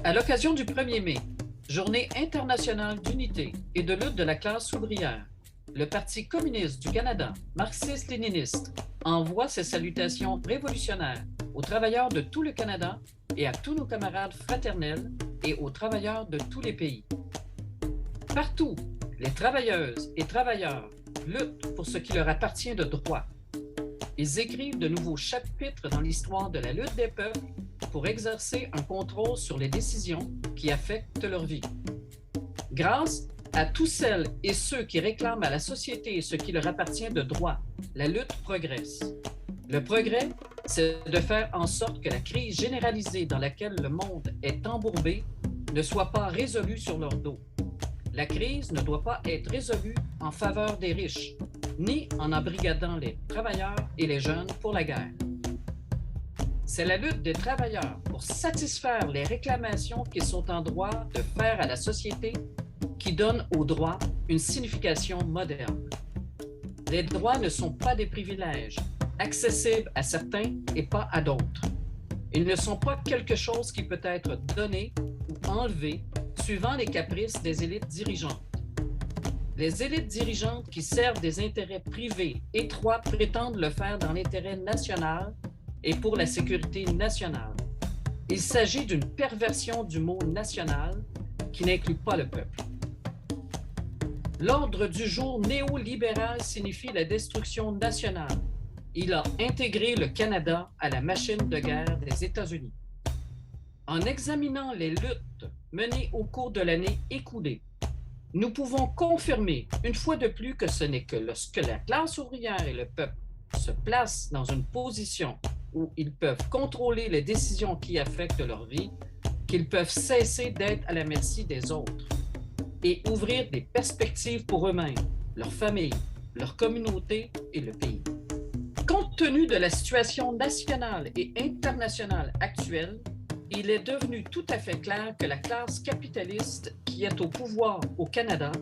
À l'occasion du 1er mai, Journée internationale d'unité et de lutte de la classe ouvrière, le Parti communiste du Canada, marxiste-léniniste, envoie ses salutations révolutionnaires aux travailleurs de tout le Canada et à tous nos camarades fraternels et aux travailleurs de tous les pays. Partout, les travailleuses et travailleurs luttent pour ce qui leur appartient de droit. Ils écrivent de nouveaux chapitres dans l'histoire de la lutte des peuples pour exercer un contrôle sur les décisions qui affectent leur vie. Grâce à tous celles et ceux qui réclament à la société ce qui leur appartient de droit, la lutte progresse. Le progrès, c'est de faire en sorte que la crise généralisée dans laquelle le monde est embourbé ne soit pas résolue sur leur dos. La crise ne doit pas être résolue en faveur des riches, ni en embrigadant les travailleurs et les jeunes pour la guerre. C'est la lutte des travailleurs pour satisfaire les réclamations qu'ils sont en droit de faire à la société qui donne aux droits une signification moderne. Les droits ne sont pas des privilèges, accessibles à certains et pas à d'autres. Ils ne sont pas quelque chose qui peut être donné ou enlevé suivant les caprices des élites dirigeantes. Les élites dirigeantes qui servent des intérêts privés étroits prétendent le faire dans l'intérêt national et pour la sécurité nationale. Il s'agit d'une perversion du mot national qui n'inclut pas le peuple. L'ordre du jour néolibéral signifie la destruction nationale. Il a intégré le Canada à la machine de guerre des États-Unis. En examinant les luttes menées au cours de l'année écoulée, nous pouvons confirmer une fois de plus que ce n'est que lorsque la classe ouvrière et le peuple se placent dans une position où ils peuvent contrôler les décisions qui affectent leur vie, qu'ils peuvent cesser d'être à la merci des autres et ouvrir des perspectives pour eux-mêmes, leur famille, leur communauté et le pays. Compte tenu de la situation nationale et internationale actuelle, il est devenu tout à fait clair que la classe capitaliste qui est au pouvoir au Canada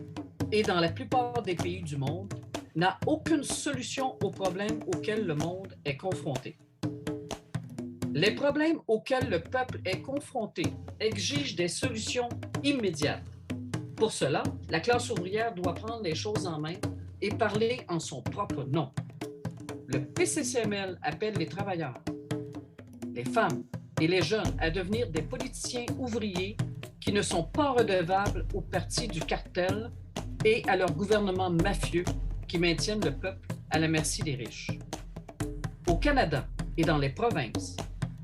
et dans la plupart des pays du monde n'a aucune solution aux problèmes auxquels le monde est confronté. Les problèmes auxquels le peuple est confronté exigent des solutions immédiates. Pour cela, la classe ouvrière doit prendre les choses en main et parler en son propre nom. Le PCCML appelle les travailleurs, les femmes et les jeunes à devenir des politiciens ouvriers qui ne sont pas redevables au parti du cartel et à leur gouvernement mafieux qui maintiennent le peuple à la merci des riches. Au Canada et dans les provinces,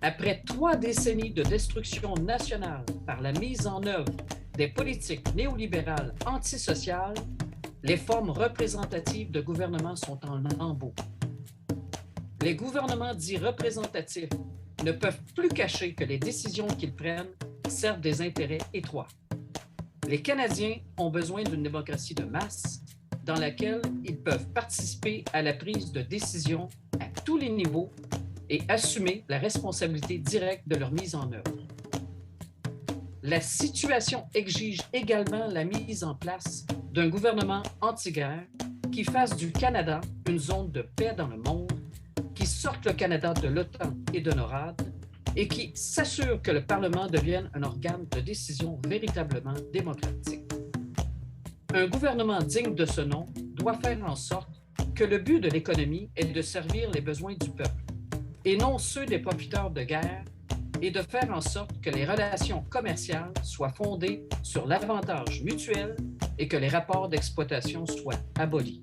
après 3 décennies de destruction nationale par la mise en œuvre des politiques néolibérales antisociales, les formes représentatives de gouvernement sont en lambeaux. Les gouvernements dits représentatifs ne peuvent plus cacher que les décisions qu'ils prennent servent des intérêts étroits. Les Canadiens ont besoin d'une démocratie de masse dans laquelle ils peuvent participer à la prise de décision à tous les niveaux et assumer la responsabilité directe de leur mise en œuvre. La situation exige également la mise en place d'un gouvernement anti-guerre qui fasse du Canada une zone de paix dans le monde, qui sorte le Canada de l'OTAN et de NORAD et qui s'assure que le Parlement devienne un organe de décision véritablement démocratique. Un gouvernement digne de ce nom doit faire en sorte que le but de l'économie est de servir les besoins du peuple et non ceux des profiteurs de guerre et de faire en sorte que les relations commerciales soient fondées sur l'avantage mutuel et que les rapports d'exploitation soient abolis.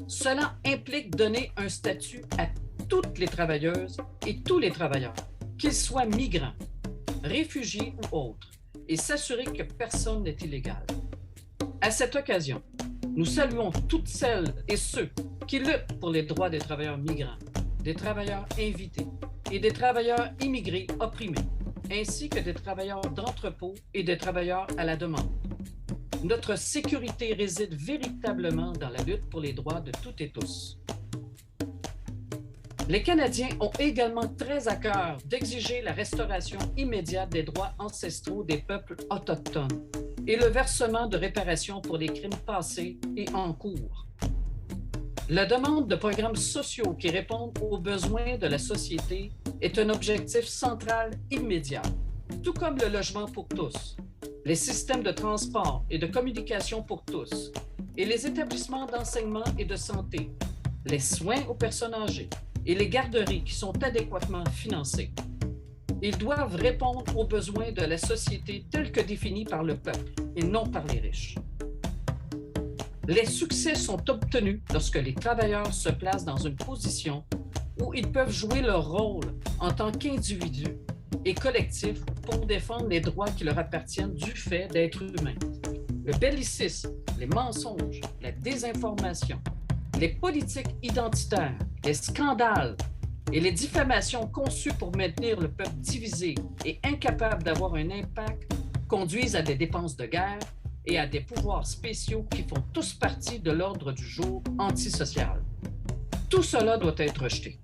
Cela implique donner un statut à toutes les travailleuses et tous les travailleurs, qu'ils soient migrants, réfugiés ou autres, et s'assurer que personne n'est illégal. À cette occasion, nous saluons toutes celles et ceux qui luttent pour les droits des travailleurs migrants, des travailleurs invités et des travailleurs immigrés opprimés, ainsi que des travailleurs d'entrepôt et des travailleurs à la demande. Notre sécurité réside véritablement dans la lutte pour les droits de toutes et tous. Les Canadiens ont également très à cœur d'exiger la restauration immédiate des droits ancestraux des peuples autochtones et le versement de réparations pour les crimes passés et en cours. La demande de programmes sociaux qui répondent aux besoins de la société est un objectif central immédiat, tout comme le logement pour tous, les systèmes de transport et de communication pour tous, et les établissements d'enseignement et de santé, les soins aux personnes âgées et les garderies qui sont adéquatement financés. Ils doivent répondre aux besoins de la société tels que définis par le peuple et non par les riches. Les succès sont obtenus lorsque les travailleurs se placent dans une position où ils peuvent jouer leur rôle en tant qu'individus et collectifs pour défendre les droits qui leur appartiennent du fait d'être humains. Le bellicisme, les mensonges, la désinformation, les politiques identitaires, les scandales et les diffamations conçues pour maintenir le peuple divisé et incapable d'avoir un impact conduisent à des dépenses de guerre et à des pouvoirs spéciaux qui font tous partie de l'ordre du jour antisocial. Tout cela doit être rejeté.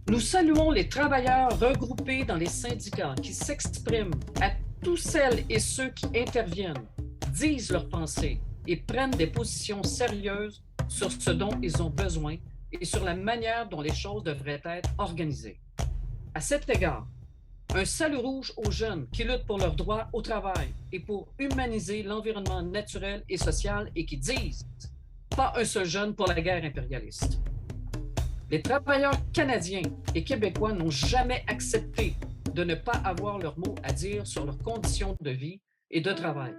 Nous saluons les travailleurs regroupés dans les syndicats qui s'expriment à tous celles et ceux qui interviennent, disent leurs pensées et prennent des positions sérieuses sur ce dont ils ont besoin et sur la manière dont les choses devraient être organisées. À cet égard, un salut rouge aux jeunes qui luttent pour leurs droits au travail et pour humaniser l'environnement naturel et social et qui disent « pas un seul jeune pour la guerre impérialiste ». Les travailleurs canadiens et québécois n'ont jamais accepté de ne pas avoir leur mot à dire sur leurs conditions de vie et de travail.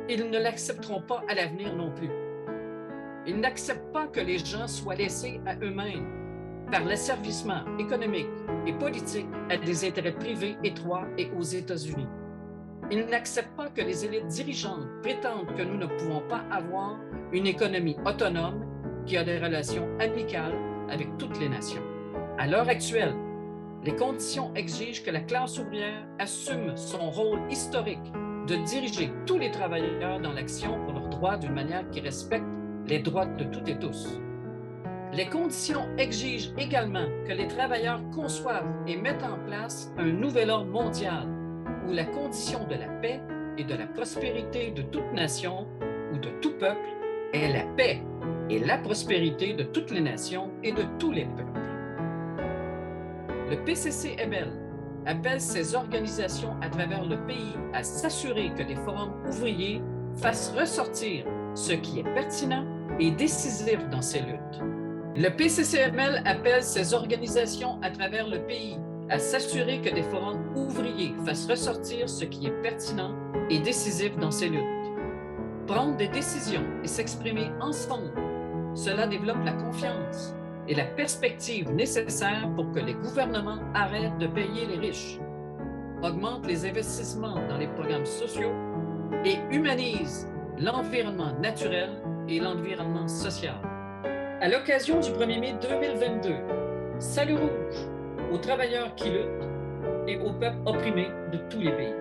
Ils ne l'accepteront pas à l'avenir non plus. Ils n'acceptent pas que les gens soient laissés à eux-mêmes par l'asservissement économique et politique à des intérêts privés étroits et aux États-Unis. Ils n'acceptent pas que les élites dirigeantes prétendent que nous ne pouvons pas avoir une économie autonome qui a des relations amicales avec toutes les nations. À l'heure actuelle, les conditions exigent que la classe ouvrière assume son rôle historique de diriger tous les travailleurs dans l'action pour leurs droits d'une manière qui respecte les droits de toutes et tous. Les conditions exigent également que les travailleurs conçoivent et mettent en place un nouvel ordre mondial où la condition de la paix et de la prospérité de toute nation ou de tout peuple est la paix et la prospérité de toutes les nations et de tous les peuples. Le PCC-ML appelle ces organisations à travers le pays à s'assurer que des forums ouvriers fassent ressortir ce qui est pertinent et décisif dans ces luttes. Le PCC-ML appelle ces organisations à travers le pays à s'assurer que des forums ouvriers fassent ressortir ce qui est pertinent et décisif dans ces luttes. Prendre des décisions et s'exprimer ensemble, cela développe la confiance et la perspective nécessaire pour que les gouvernements arrêtent de payer les riches, augmentent les investissements dans les programmes sociaux et humanisent l'environnement naturel et l'environnement social. À l'occasion du 1er mai 2022, salut rouge aux travailleurs qui luttent et aux peuples opprimés de tous les pays.